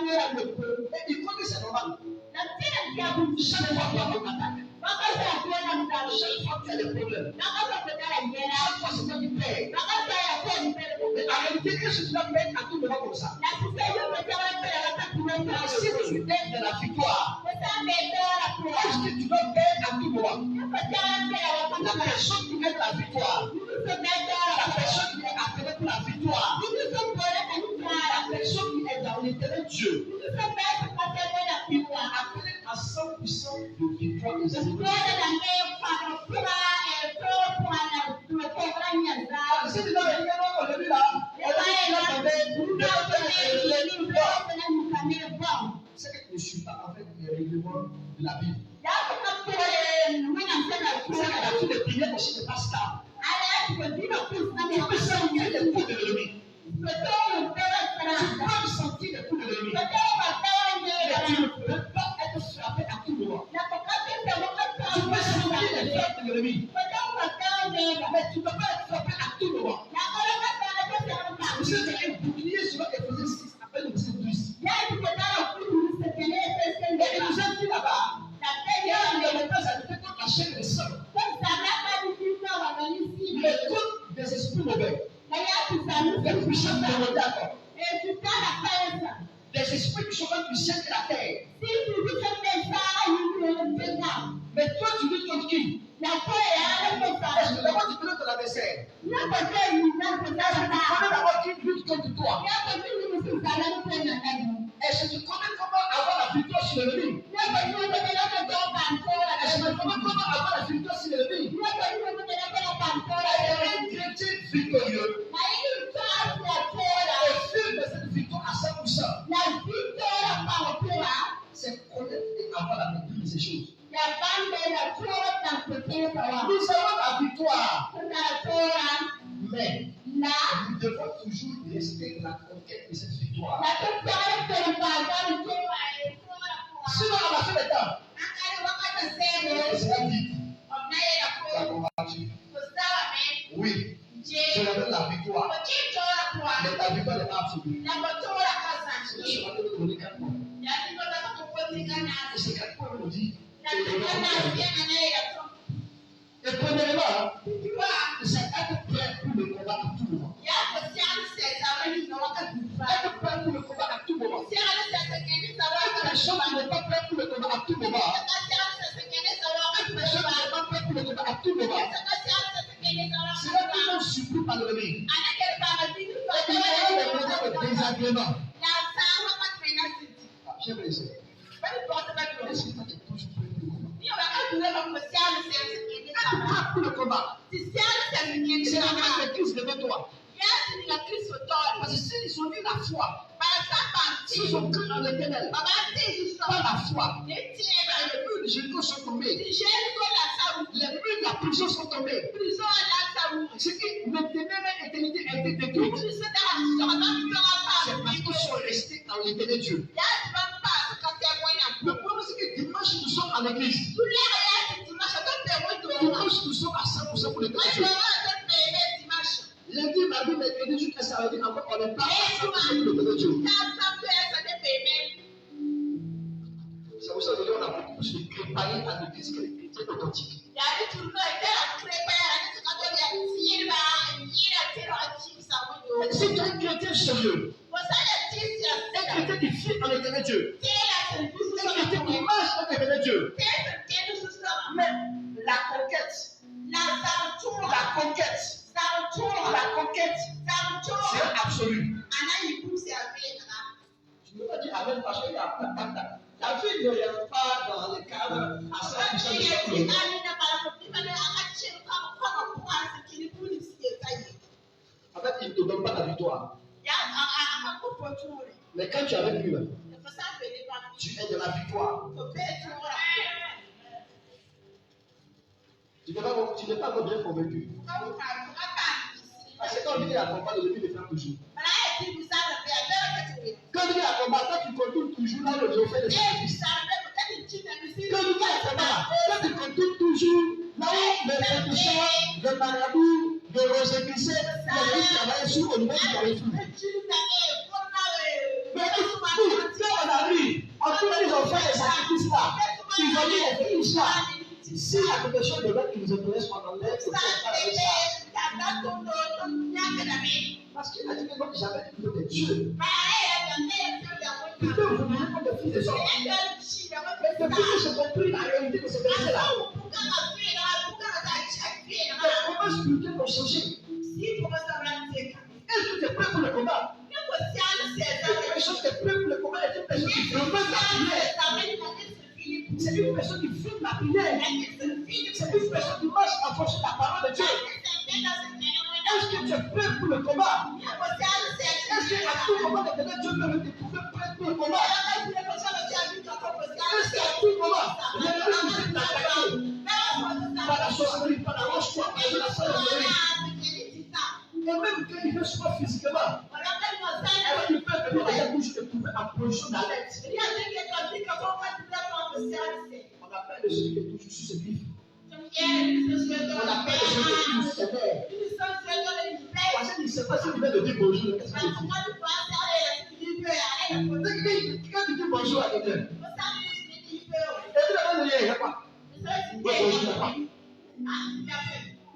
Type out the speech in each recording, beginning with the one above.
Et il faut que c'est normal. Chaque fois qu'il y a un attaque, chaque fois qu'il y a des problèmes, chaque fois c'est toi qui payes. Mais en réalité, est-ce que tu dois payer à tout moment comme ça? Si tu es de la victoire, est-ce que tu dois payer à tout moment? La personne qui est de la victoire, la personne qui est appelée pour la victoire, la personne qui est dans l'éternel Dieu, il est appelé à 100% de victoire des ennemis. Si tu dois venir aujourd'hui là, c'est que tu ne suis pas avec les règlements de la Bible. C'est que la vie de prière aussi ne passe pas. Tu peux sentir les coups de l'ennemi. Tu peux sentir les coups de l'ennemi. Mais tu ne peux pas être frappé à tout moment. Tu peux sentir les frappes de l'ennemi. Mais tu ne peux pas être frappé à tout moment. Vous savez, un bouclier sur Éphésiens 6 appelle le verset 12. Et il nous a dit là-bas, il ne veut pas s'ajouter contre la chair des sang. Mais contre des esprits mauvais. Des puissants de d'accord. Des esprits qui sont plus puissants que la terre. Mais toi, tu luttes contre qui? Est-ce que d'abord tu connais ton adversaire? Est-ce que tu connais d'abord qui lutte contre toi? Est-ce que tu connais comment avoir la victoire sur l'ennemi? Est-ce que tu connais comment avoir la victoire sur l'ennemi? Un chrétien victorieux, au fil de cette victoire à 100%, c'est connaître et avoir la maîtrise de ces choses. Nous avons la victoire, mais nous devons toujours rester dans la conquête de cette victoire. Sinon, à la fin des temps, c'est dit, tu as combattu. Oui, je donne la victoire. Mais ta victoire n'est pas absolue. C'est ce matin de donner 4 points. Et ces 4 points nous dit. Et premièrement, c'est être prêt pour le combat à tout moment. Être prêt pour le combat à tout moment. Une personne qui n'est pas prête pour le combat à tout moment. Une personne qui n'est pas prête pour le combat à tout moment. C'est là qu'ils sont surpris par l'ennemi. Et il y a des problèmes de désagrément. Je vais essayer. Est-ce que toi tu es toujours prêt pour le combat? Être prêt pour le combat. C'est la grâce de Christ devant toi. Parce que s'ils sont mis la foi, s'ils ont cru en l'éternel, par la foi, les murs de Jéricho sont tombés. Les murs de la prison sont tombés. Ce qui maintenait l'éternité a été détruit. C'est parce qu'ils sont restés dans l'éternel Dieu. Le problème c'est que dimanche nous sommes à l'église. Dimanche nous sommes à 100% pour l'éternel Dieu. Lundi, mardi, mercredi, jusqu'à samedi, encore on n'est pas à 100% pour l'éternel Dieu. C'est pour ça que on a beaucoup plus de préparés à l'église que les chrétiens authentiques. Si tu es un chrétien sérieux, un chrétien qui fuit en l'éternel Dieu, un chrétien qui marche en l'éternel Dieu, mais la conquête, c'est absolu. Je ne veux pas dire amen parce qu'il y a la vie ne vient pas dans le cadre à 100% de chaque chose. En fait, il ne te donne pas la victoire. Mais quand tu es avec lui, tu es de la victoire. Tu n'es pas encore bien convaincu. Parce que quand on dit à combat, le début de faire toujours. Quand on dit à combat, quand tu contournes toujours là où je fais des sacrifices. Quand on dit à combat, quand tu contournes toujours là où les précurseurs de marabout, de Rosépissé, les gens travaillent sur au niveau du carrefour. Mais s'il y a quelque chose de l'autre qui nous intéresse, on enlève, il faut faire avec ça. Parce qu'il a dit que non, jamais dit que vous êtes Dieu. Il peut vous donner comme des fils de son. Mais depuis que j'ai compris la réalité de ce verset-là, comment spirituel vont changer? Est-ce que tu es prêt pour le combat? Une personne qui est prête pour le combat est une personne qui veut la prière. C'est une personne qui fume la prière. C'est une personne qui marche en fonction de la parole de Dieu. Est-ce que tu es prêt pour le combat? Est-ce qu'à tout moment de Dieu peut te trouver prêt pour le combat? Est-ce qu'à tout moment, l'ennemi vous fait t'attaquer par la sorcellerie, par la roche-toi, par la sorcellerie? Et même quand il fait soit physiquement, alors il peut venir déjà bouche de trouver en position d'alerte. On appelle de celui qui est toujours sur ce livre. On appelle de celui qui est toujours sur terre. Parce qu'il ne sait pas s'il vient de dire bonjour. Qu'est-ce qu'il dit? Quand tu dis bonjour à quelqu'un, et puis là-bas, il n'y a pas. Bonjour, il n'y a pas.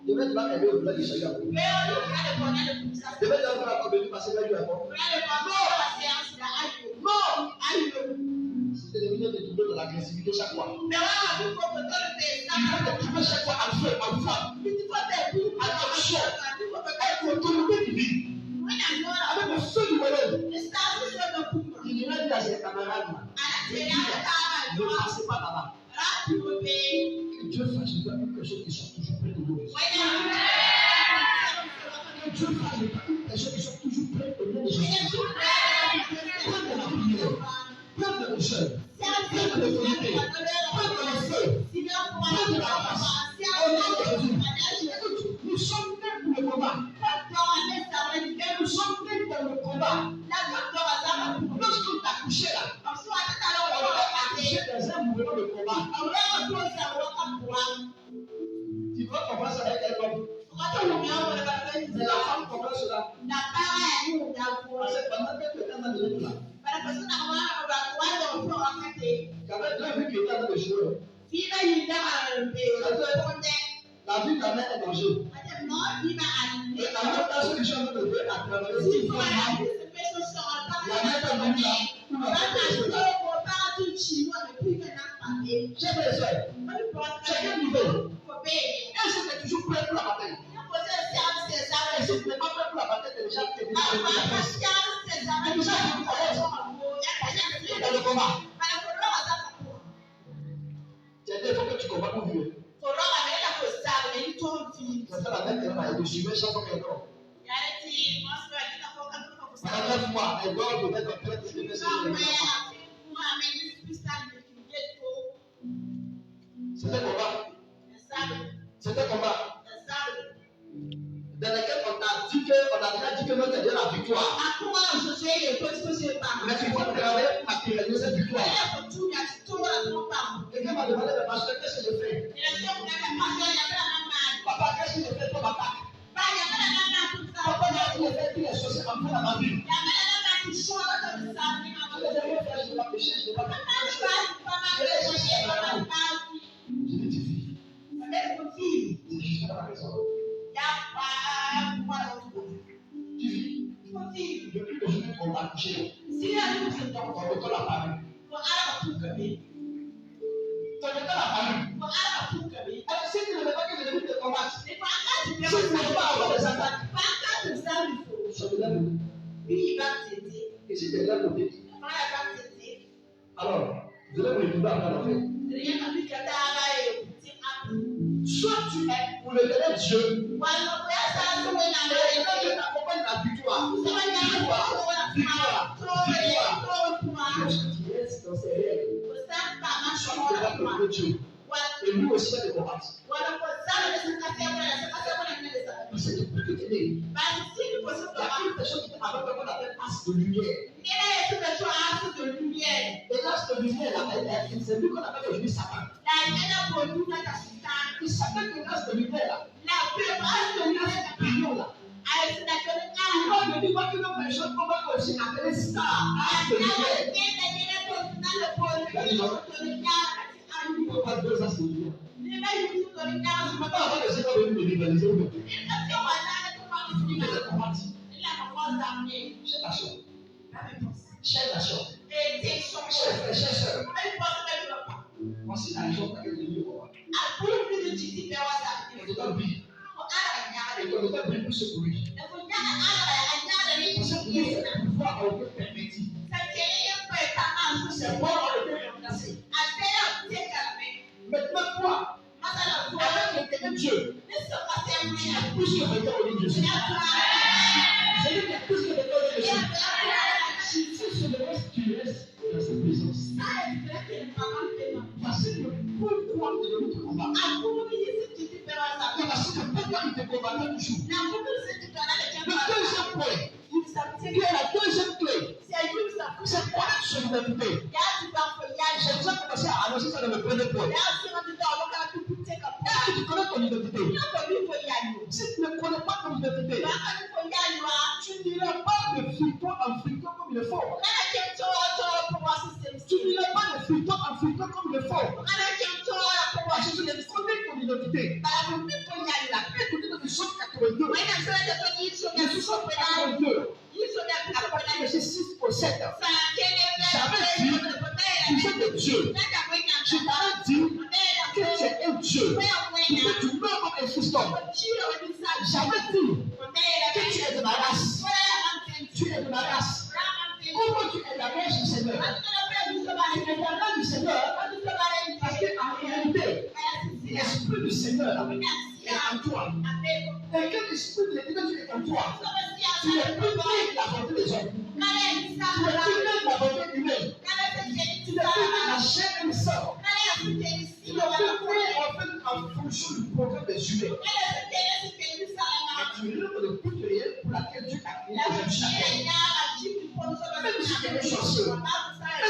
Je vais te aimer au delà du Seigneur. Je vais te faire la compagnie parce que là, tu as bon. Non! Si tu es devenu de trouver de l'agressivité chaque fois. Il faut te trouver chaque fois en feu, en flamme. Attention. Avec l'autorité divine. Avec le feu du bonheur. Il vient dire à ses camarades, ne passez pas là-bas. Que Dieu fasse de toi une personne qui soit toujours près de nous. Que Dieu fasse de toi une personne qui soit toujours près de nous. Près de la prière, près de le jeûne, près de l'autorité, près de le feu, près de la grâce. Au nom de Jésus. Nous sommes nés pour le combat. Nous sommes nés dans le combat. Lorsqu'on t'a couché là, on t'a couché dans un mouvement de combat. Tu vois comment ça va être un homme. Mais la femme comprend cela. Parce que pendant quelques temps dans le livre là, qu'avec deux vues qui étaient dans le joueur, la vie de la mère est en jeu. Et en même temps, ceux qui sont en train de faire à travers les filles, la mère est venue là, pour la faire cela. Chers frères et sœurs, chacun nous veut. Est-ce que tu es toujours prêt pour la bataille? Et si tu n'es pas prêt pour la bataille, tu es déjà prêt pour la bataille. Dans le combat. Il faut que tu combats pour vivre. C'est ça la même erreur, elle te suivait chaque fois qu'elle dort. Pendant 9 mois, elle dort peut-être en train de se lever sur les enfants. C'était combat. C'était combat. Dans lequel on a déjà dit que notre Dieu a la victoire. Mais tu dois travailler pour matérialiser cette victoire. Quelqu'un m'a demandé de pasteur, qu'est-ce que je fais? Papa, qu'est-ce que je fais pour m'attaquer? Papa, qu'est-ce que je fais pour les choses en train dans ma vie? Je ne vais pas pécher, je ne vais pas pécher. Je dis, tu vis. C'est juste la raison. Tu vis. Depuis le jour qu'on m'a couché, ton école a paru. Ton école a paru. Alors, si tu ne veux pas que je vienne te combattre, si tu ne veux pas avoir des attaques, je te lève le dos. Et si tu es là le dos, alors, je vais me retrouver après la fête. Soit tu es pour le dernier Dieu, et quand je t'accompagne la victoire, lorsque tu restes dans ces règles, soit tu vas pour le Dieu, et lui aussi va te combattre. C'est de plus que t'aider. Il y a une personne qui est avec qu'on appelle as de lumière. Et l'as de lumière, c'est lui qu'on appelle aujourd'hui Satan. Il s'appelle que l'as de lumière là. Pignon là. Il va venir voir une personne qu'on va aussi appeler star, as de lumière. pas 2 ans, c'est bien. Les mecs, ils font dans les cases. Je ne peux pas avoir le Seigneur venu me rivaliser. Et quand tu vas là, tu vas me dire, il a ma voix d'amener. Chère nation. La réponse. Chère nation. Et t'es son Chers frères, chers sœurs. Elle pense qu'elle ne veut pas. Voici la raison pour laquelle je dis au roi. À pour le plus de Titi, mais on va Et de ta vie. s'arrêter. Et de ta vie plus pour lui. Il faut bien aller Parce que pour lui, le pouvoir a été permis. C'est moi qui ai été remplacé. Maintenant, toi, avec l'éternel Dieu, tu as plus que maintenant au lieu de Jésus. C'est lui qui a plus que maintenant au lieu de Jésus. Si tu se laisses, tu restes dans sa présence. Parce que pourquoi de notre combat? Parce que pourquoi il te combattait toujours? Le deuxième point, qui est la deuxième clé, c'est quoi son identité? J'ai déjà commencé à annoncer ça dans le premier point. Est-ce que tu connais ton identité? Si tu ne connais pas ton identité, tu n'iras pas de friton en friton comme il le faut. Tu n'iras pas de friton en friton comme il le faut. Parce que tu connais ton identité. Écoutez dans le psaume 82. Le psaume 82. À partir de verset 6 au 7. J'avais dit, tu es de Dieu. Je t'avais dit que tu es un Dieu. Que tu meurs comme un fiston. J'avais dit que tu es de ma race. Tu es de ma race. Comment tu es la race du Seigneur? Tu es la race du Seigneur. Parce qu'en réalité, l'Esprit du Seigneur est en toi. Et que l'Esprit de l'Éternel est en toi, tu n'es plus né de la volonté des hommes. Tu n'es plus né de la volonté humaine. Tu n'es plus né de la chair et du sang. Tu n'es plus né en fonction du programme des humains. Et tu es l'œuvre de toute réelle pour laquelle Dieu t'a créé aujourd'hui chacun. Même si tu es un sorcier, même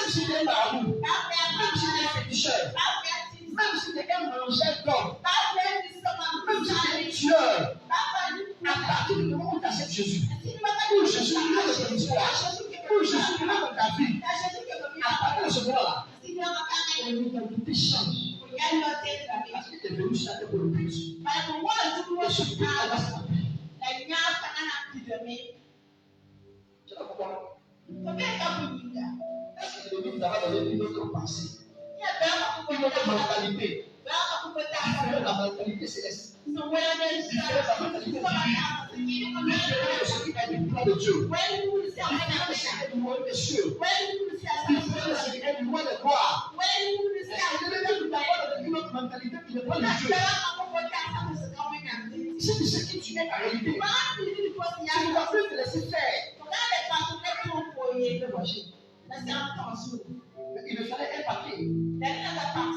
si tu es un marabout, même si tu es un féticheur, même si tu es un mangeur d'hommes, même si tu es un tueur, à partir du moment où tu acceptes Jésus, où Jésus est dans ton histoire, où Jésus est dans ta vie, à partir de ce moment-là, ton identité change. Parce que tu es venu sur la terre pour le but. Et ce but, on va s'appeler. Tu vas comprendre? Est-ce que le but d'avoir donné une autre pensée, une autre mentalité, différente de la mentalité céleste, différente de la mentalité divine, différente de ce qui est du plan de Dieu, différente de ce qui est du royaume des cieux, différente de ce qui est du royaume de gloire? Est-ce que le but d'avoir une autre mentalité qui n'est pas de Dieu? Si tu sais qui tu es en réalité, tu ne vas plus te laisser faire. Tu peux marcher. Mais il me fallait un papier.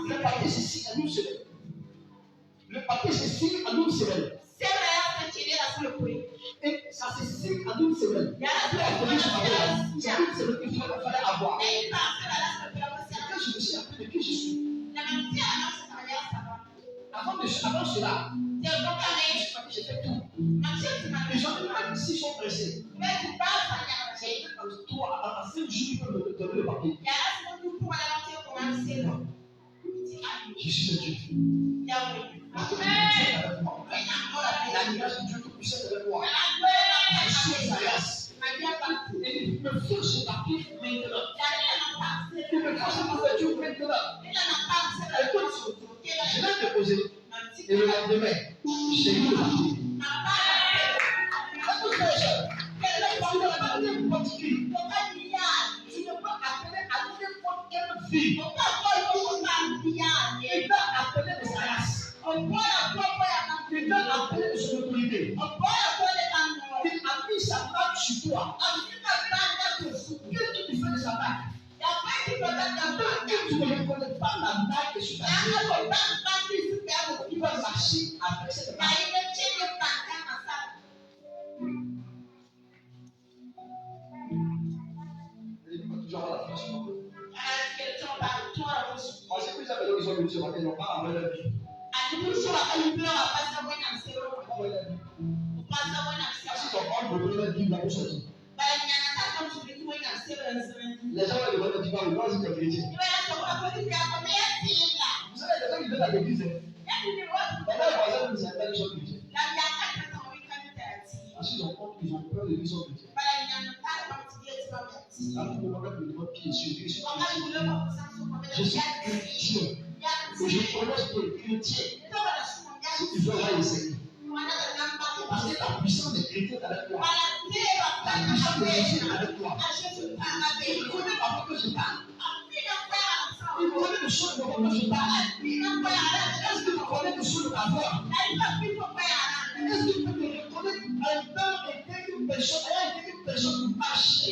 Le papier, c'est signé en une semaine. Le papier, c'est signé en une semaine. Et ça se signe en une semaine. C'est une semaine qu'il fallait avoir. Et quand je me suis appelé de qui je suis, avant cela, j'ai fait tout. Les gens même s'ils sont pressés, c'est toi, en 5 jours, ils peuvent me donner le papier. Je suis le Dieu. Parce que Dieu est avec moi. La lumière de Dieu tout-puissant est avec moi. Je suis sa grâce. Et il me faut ce papier maintenant. Il me faut cette ouverture maintenant. Écoute, je vais te poser. Et le lendemain, j'ai eu le papier. Écoute, quelle est la partie particulière? Tu ne peux appeler à n'importe quelle fille. Il va appeler de sa race. Il va appeler de son autorité. Il a mis sa marque sur toi. Qu'est-ce que tu fais de sa marque? Tu ne reconnais pas la marque sur ta vie. Il va marcher avec cette marque. Toujours la France. C'est plus ça que ils ont eu ce matin, ils n'ont pas amené leur vie. Si ton homme veut donner la vie, il va vous sortir. Les gens vont demander, tu vas le voir si tu es chrétien. Vous savez, les gens viens à l'église. Maintenant, les voisins ne savent pas qu'ils sont chrétiens. Parce qu'ils ont peur qu'ils sont chrétiens. À tout moment, quand tu demandes qui est sûr, je suis chrétien. Et je prononce pour les chrétiens. Si tu veux avoir essayé. Parce que la puissance des chrétiens est avec toi. La puissance des chrétiens est avec toi. Il connaît pas que je parle. Il connaît le son de que je parle. Est-ce que tu connais le son de ta voix? Est-ce que tu peux te reconnaître en tant qu'une personne qui marche?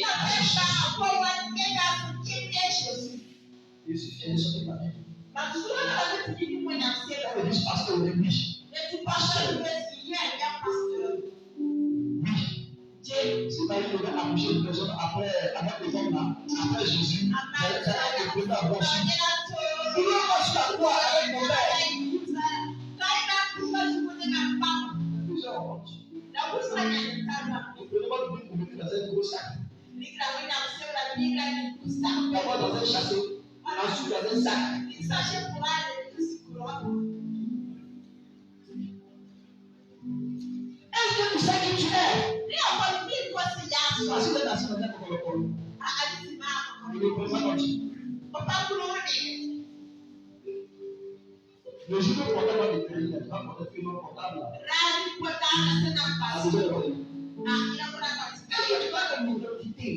Je suis fier de ce que tu as dit. On me dit pasteur, on est riche. Pasteur. Oui. C'est pas une nouvelle accoucher une personne après le temps là, après Jésus, c'est le premier avoir su. Il est passé à quoi avec mon père? Plusieurs hontes. Le premier mois de vie pour venir dans un gros sac. D'abord dans un château, ensuite dans un sac. Est-ce que tu sais qui tu es? Parce que tu es assis dans un protocole. Il est présent. Le jour où on va le pays, il va porter un film portable. Est-ce que tu vas comme identité?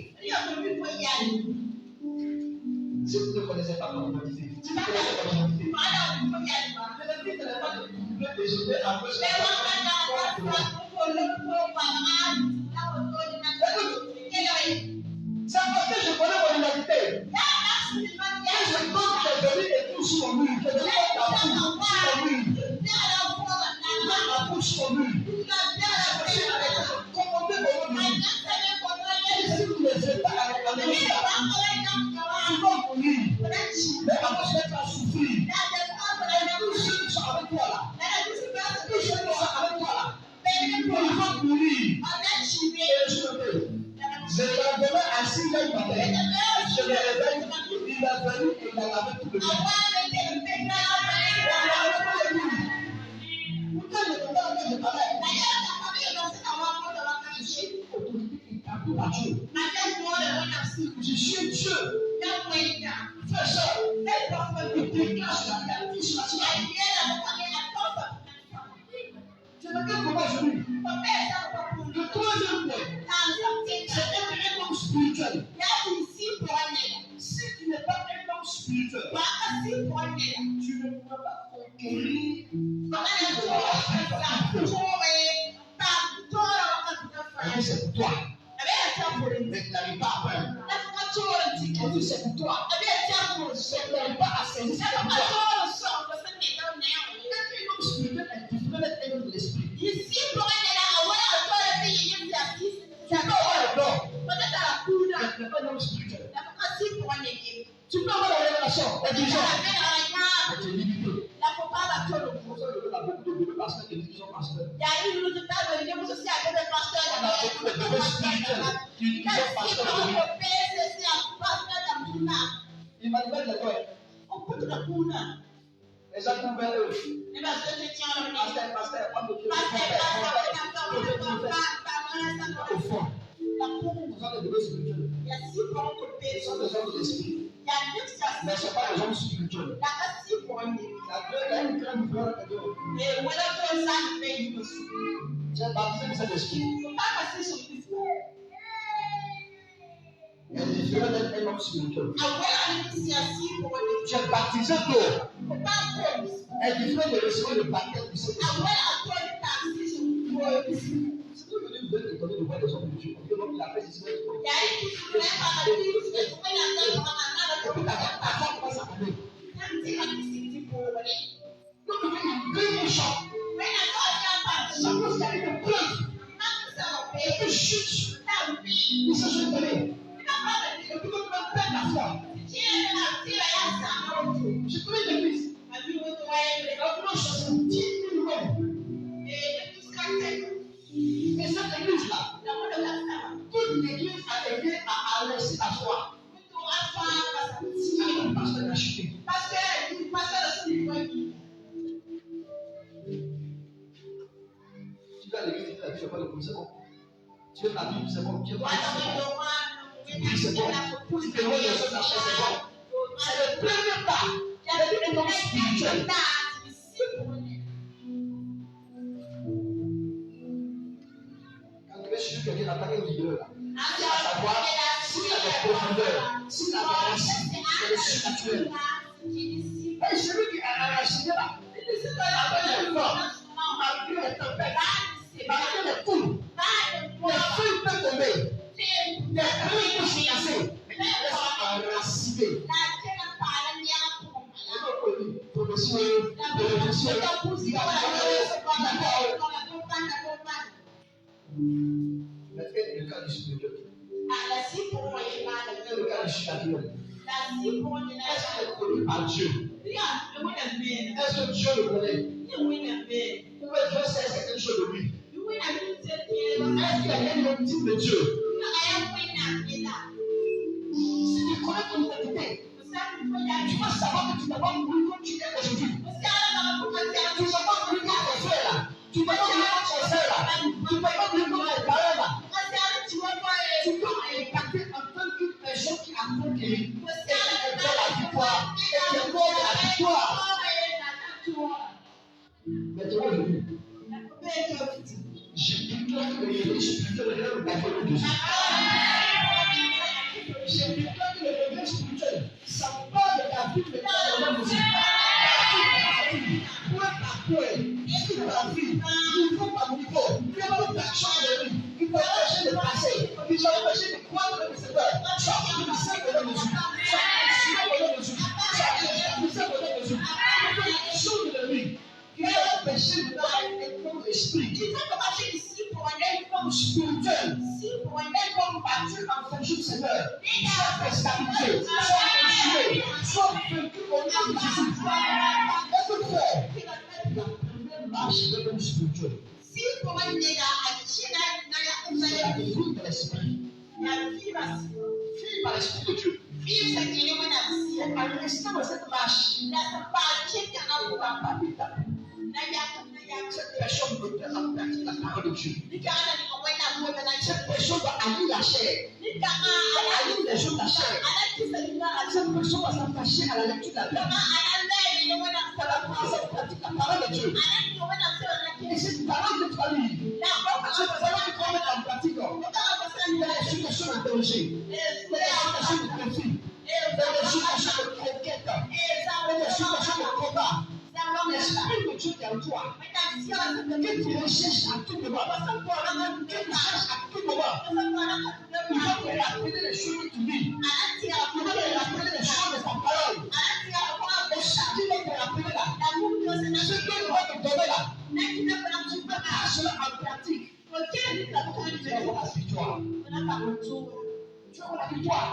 Si vous ne connaissez pas ton identité, si vous connaissez ton identité, je vais déjeuner à gauche. C'est parce que je connais mon identité. Et je compte te donner des coups sur lui. Je donne ta bouche sur lui. Ma bouche sur lui. Commandez mon nom. Et si vous ne faites pas avec la même chose, tu vas mourir. Mais avant de faire souffrir. Et tous ceux qui sont avec toi là. Tous ceux qui sont avec toi là. Ils vont mourir. Et je le fais. Je me lève à 6 heures du matin. Je me réveille, il a venu et il a lavé tout le monde. Pourquoi je ne peux pas que je parlais? Je suis Dieu. Fais ça. Il déclare la vie sur la terre. Tu regardes comment je vis. Le troisième point, c'est être un homme spirituel. Si tu n'es pas un homme spirituel, tu ne pourras pas conquérir c'est pour toi. Mais tu n'arrives pas à faire. On dit c'est pour toi. C'est pas à saisir. C'est pour toi. Un homme spirituel est différent d'être un homme de l'esprit. Tu peux avoir le don. Mais tu n'es pas un homme spirituel. Tu peux avoir la révélation, la vision. Mais tu es limité. Pour ça, je veux beaucoup de pasteurs qui sont pasteurs. On a beaucoup de bébés spirituels qui sont pasteurs. Il m'a dit, mais l'école. Les gens qui ont vers eux. Pasteur, pas de au fond. Ce sont des bébés spirituels. Ce sont des hommes de l'esprit. Mais ce ne sont pas des hommes spirituels. Il y a une grande différence entre eux. J'ai baptisé de cet esprit. Il y a une différence d'être un homme spirituel. J'ai baptisé d'eau. Elle est différente de recevoir le baptême du Saint-Esprit. C'est que je veux te donner le voix des hommes de Dieu. Il a fait ceci. Je connais l'église. Et cette église-là, toute l'église a aidé à laisser la foi. Le pasteur a chuté. Tu veux la Bible, c'est bon. Tu veux la Bible, c'est bon. Tu te vois les choses à chaque seconde. C'est le premier pas. Il y a des moments spirituels. Quand tu es sûr que quelqu'un attaque une vidéo là, à savoir si tu as des profondeurs, si tu as des racines, c'est le surnaturel. Et celui qui a arraché là, il ne sait pas avec les formes, malgré les tempêtes, malgré les coups, les feuilles peuvent tomber, les feuilles peuvent se casser, mais il reste enraciné. Mais le cas du spirituel. Le cas du surnaturel. Est-ce qu'il est connu par Dieu? Est-ce que Dieu le connaît? Ou est-ce que Dieu sait quelque chose de lui? Est-ce qu'il y a une type de Dieu? Si tu connais ton identité, tu vas savoir que tu n'as pas voulu comme tu es aujourd'hui. Tu n'as pas voulu comme ton frère là. Tu n'as pas voulu comme ton frère là. Tu n'as pas voulu comme tes parents là. Tu peux impacter en tant qu'une personne qui a conquéri et qui a la victoire et qui est mort de la victoire. Maintenant, je déclare que le réveil spirituel est dans le bâtiment de Jésus. Je déclare que le réveil spirituel, ça parle de la vie de la musique. Point par point, sur la vie, niveau par niveau, il y a beaucoup d'action de lui. Il faut empêcher de passer, il faut empêcher de croire dans le Seigneur. Sois puissant pour le Jésus. Sois puissant pour le Jésus. Sois puissant pour le Jésus. Il faut une chose de lui. Il faut empêcher de voir un bon esprit. Il faut empêcher ici pour un homme spirituel. Pour un homme battu en fonction du Seigneur. Sois stabilisé, sois consumé, sois vaincu au nom de Jésus. Est-ce que frère, la première marche de l'homme spirituel, c'est la vie de l'esprit. Vivre par l'esprit de Dieu. Et en restant dans cette marche, cette personne peut faire en pratique la parole de Dieu. Cette personne va allier la chair. Allier les choses de la chair. Cette personne va s'attacher à la lecture de la Bible. Elle va commencer à pratiquer la parole de Dieu. Et cette parole que tu vas lire, cette parole que tu vas mettre en pratique, il y a des situations de danger, il y a des situations de conflit, il y a des situations de conquête, il y a des situations de combat. L'esprit de Dieu est en toi. Que tu recherches à tout moment. Que tu cherches à tout moment. Il va te rappeler les choses que tu vis. Il va te rappeler les choses de ta parole. Et chaque qui va te rappeler là, ce qu'il va te donner là, tu peux mettre cela en pratique. Tu vas avoir la victoire. Tu vas avoir la victoire.